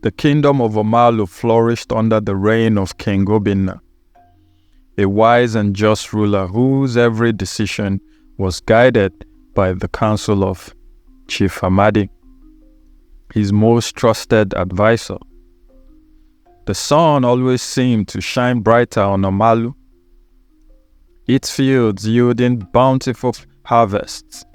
The kingdom of Omalu flourished under the reign of King Obinna, a wise and just ruler whose every decision was guided by the counsel of Chief Amadi, his most trusted advisor. The sun always seemed to shine brighter on Omalu, its fields yielding bountiful harvests,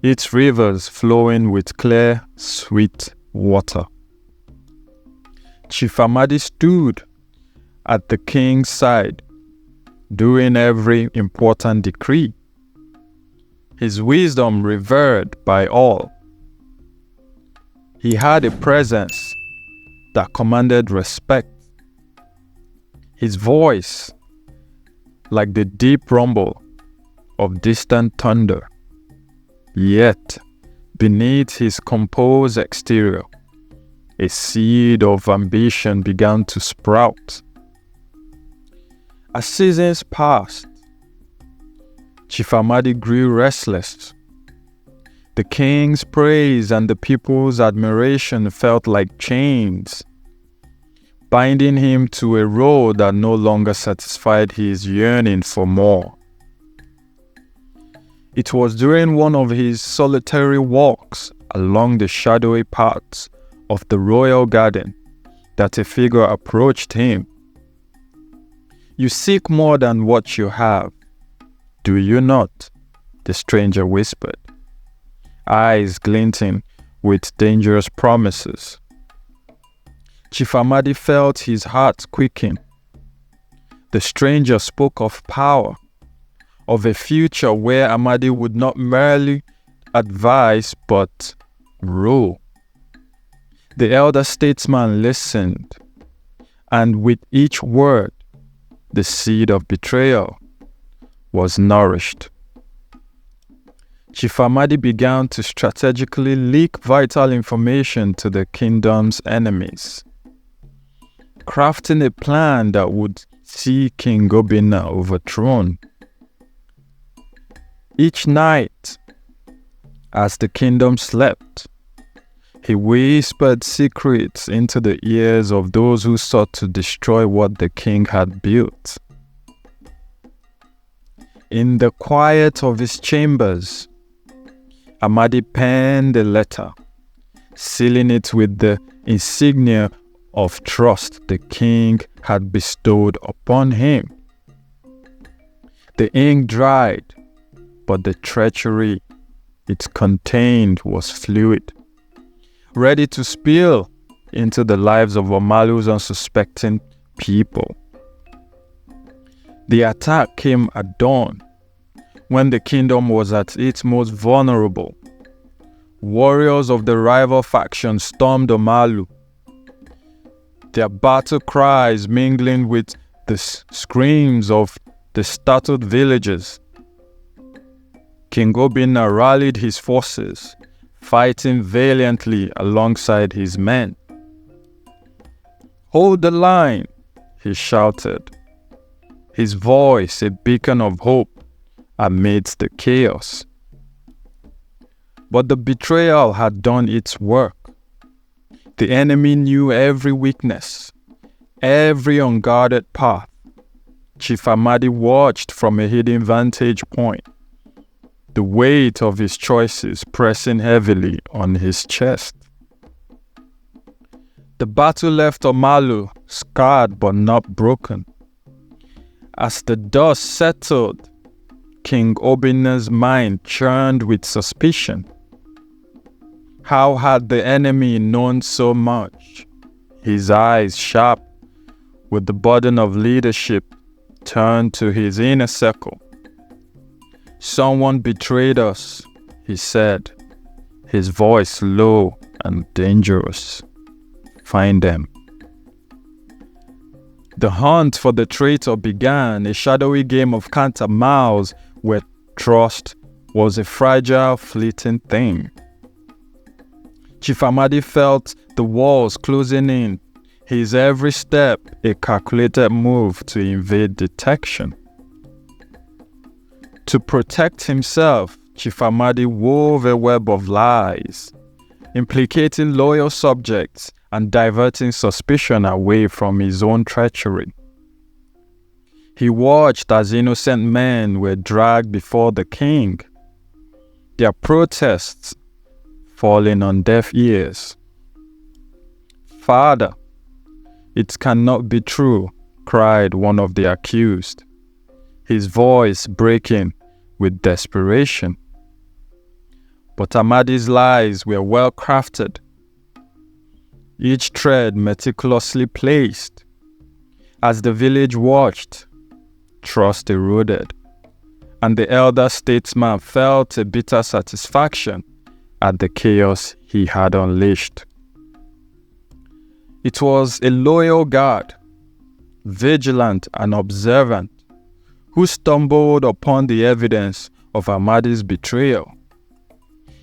its rivers flowing with clear, sweet water. Chief Amadi stood at the king's side during every important decree, his wisdom revered by all. He had a presence that commanded respect, his voice like the deep rumble of distant thunder. Yet, beneath his composed exterior, a seed of ambition began to sprout. As seasons passed, Chief Amadi grew restless. The king's praise and the people's admiration felt like chains, binding him to a road that no longer satisfied his yearning for more. It was during one of his solitary walks along the shadowy paths of the royal garden that a figure approached him. "You seek more than what you have, do you not?" the stranger whispered, eyes glinting with dangerous promises. Chief Amadi felt his heart quicken. The stranger spoke of power, of a future where Amadi would not merely advise but rule. The elder statesman listened, and with each word, the seed of betrayal was nourished. Chief Amadi began to strategically leak vital information to the kingdom's enemies, crafting a plan that would see King Obinna overthrown. Each night, as the kingdom slept, he whispered secrets into the ears of those who sought to destroy what the king had built. In the quiet of his chambers, Amadi penned a letter, sealing it with the insignia of trust the king had bestowed upon him. The ink dried, but the treachery it contained was fluid, ready to spill into the lives of Omalu's unsuspecting people. The attack came at dawn, when the kingdom was at its most vulnerable. Warriors of the rival faction stormed Omalu, their battle cries mingling with the screams of the startled villagers. King Obinna rallied his forces, fighting valiantly alongside his men. "Hold the line," he shouted, his voice a beacon of hope amidst the chaos. But the betrayal had done its work. The enemy knew every weakness, every unguarded path. Chief Amadi watched from a hidden vantage point, the weight of his choices pressing heavily on his chest. The battle left Omalu scarred but not broken. As the dust settled, King Obinna's mind churned with suspicion. How had the enemy known so much? His eyes, sharp with the burden of leadership, turned to his inner circle. "Someone betrayed us," he said, his voice low and dangerous. "Find them." The hunt for the traitor began, a shadowy game of cat and mouse where trust was a fragile, fleeting thing. Chief Amadi felt the walls closing in, his every step a calculated move to evade detection. To protect himself, Chief Amadi wove a web of lies, implicating loyal subjects and diverting suspicion away from his own treachery. He watched as innocent men were dragged before the king, their protests falling on deaf ears. "Father, it cannot be true," cried one of the accused, his voice breaking with desperation. But Amadi's lies were well crafted, each thread meticulously placed. As the village watched, trust eroded, and the elder statesman felt a bitter satisfaction at the chaos he had unleashed. It was a loyal guard, vigilant and observant, who stumbled upon the evidence of Amadi's betrayal.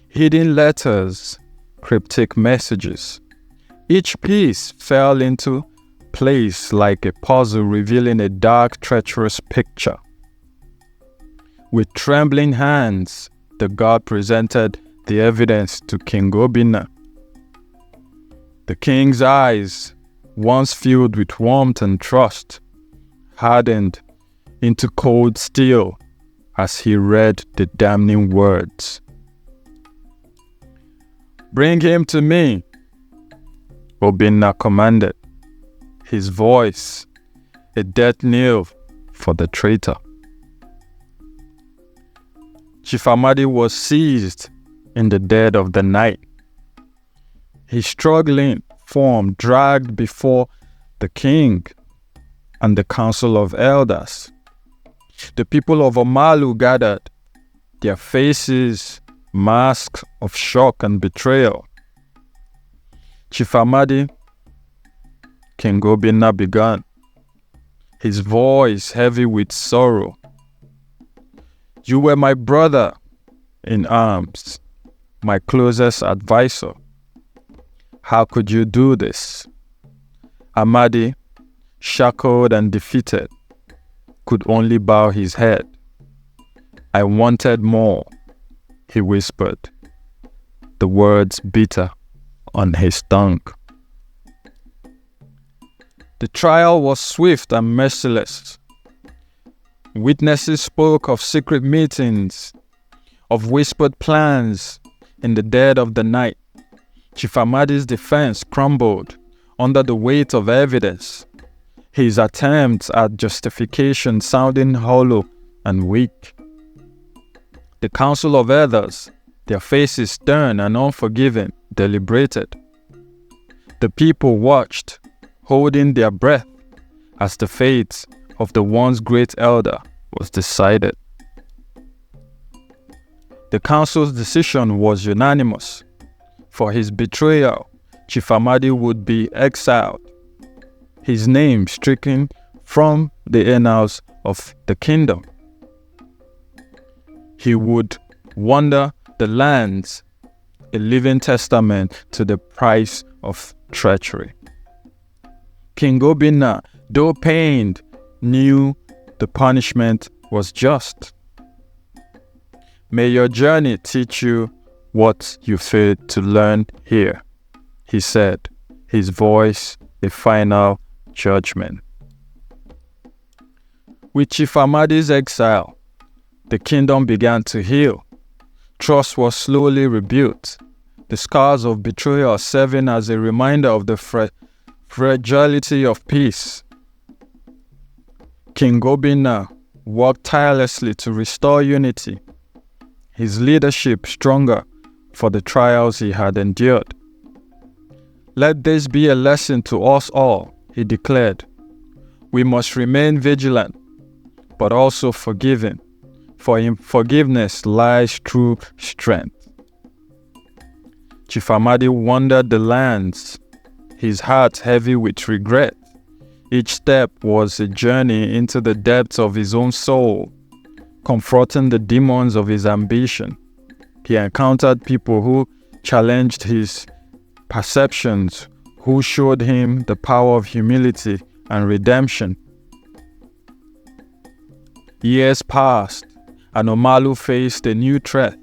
Hidden letters, cryptic messages. Each piece fell into place like a puzzle revealing a dark, treacherous picture. With trembling hands, the guard presented the evidence to King Obinna. The king's eyes, once filled with warmth and trust, hardened into cold steel as he read the damning words. "Bring him to me," Obinna commanded, his voice a death knell for the traitor. Chief Amadi was seized in the dead of the night, his struggling form dragged before the king and the council of elders. The people of Omalu gathered, their faces masks of shock and betrayal. Chief Amadi, King Obinna began, his voice heavy with sorrow. "You were my brother in arms, my closest advisor. How could you do this?" Amadi, shackled and defeated, could only bow his head. "I wanted more," he whispered, the words bitter on his tongue. The trial was swift and merciless. Witnesses spoke of secret meetings, of whispered plans in the dead of the night. Chief Amadi's defense crumbled under the weight of evidence, his attempts at justification sounding hollow and weak. The council of elders, their faces stern and unforgiving, deliberated. The people watched, holding their breath, as the fate of the once great elder was decided. The council's decision was unanimous. For his betrayal, Chief Amadi would be exiled, his name stricken from the annals of the kingdom. He would wander the lands, a living testament to the price of treachery. King Obinna, though pained, knew the punishment was just. "May your journey teach you what you failed to learn here," he said, his voice a final judgment. With Chief Amadi's exile, the kingdom began to heal. Trust was slowly rebuilt, the scars of betrayal serving as a reminder of the fragility of peace. King Obinna worked tirelessly to restore unity, his leadership stronger for the trials he had endured. "Let this be a lesson to us all," he declared. "We must remain vigilant, but also forgiving, for in forgiveness lies true strength." Chief Amadi wandered the lands, his heart heavy with regret. Each step was a journey into the depths of his own soul, confronting the demons of his ambition. He encountered people who challenged his perceptions, who showed him the power of humility and redemption. Years passed, and Omalu faced a new threat.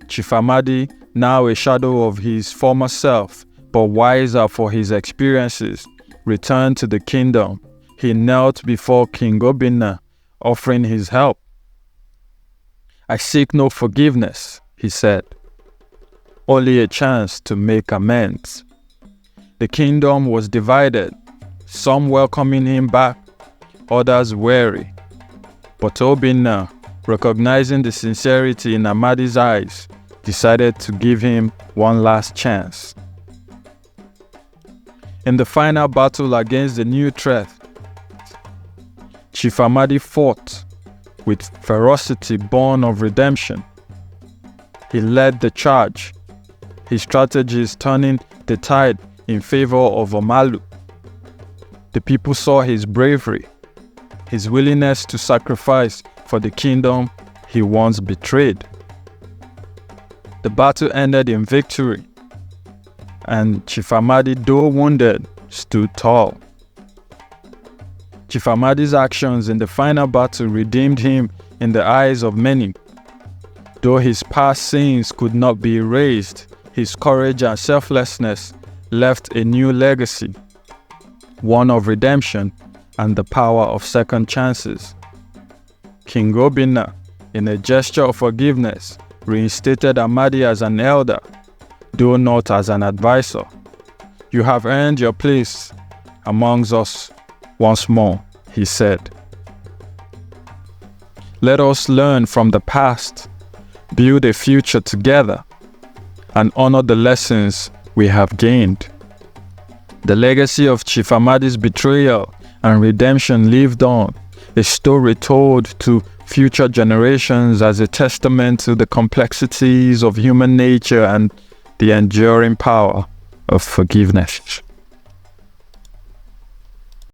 Chief Amadi, now a shadow of his former self, but wiser for his experiences, returned to the kingdom. He knelt before King Obinna, offering his help. "I seek no forgiveness," he said, "only a chance to make amends." The kingdom was divided, some welcoming him back, others wary. But Obinna, recognizing the sincerity in Amadi's eyes, decided to give him one last chance. In the final battle against the new threat, Chief Amadi fought with ferocity born of redemption. He led the charge, his strategies turning the tide in favor of Omalu. The people saw his bravery, his willingness to sacrifice for the kingdom he once betrayed. The battle ended in victory, and Chief Amadi, though wounded, stood tall. Chief Amadi's actions in the final battle redeemed him in the eyes of many. Though his past sins could not be erased, his courage and selflessness left a new legacy, one of redemption and the power of second chances. King Obinna, in a gesture of forgiveness, reinstated Amadi as an elder, though not as an advisor. "You have earned your place amongst us once more," he said. Let us learn from the past, build a future together, and honor the lessons we have gained. The legacy of Chief Amadi's betrayal and redemption lived on, a story told to future generations as a testament to the complexities of human nature and the enduring power of forgiveness.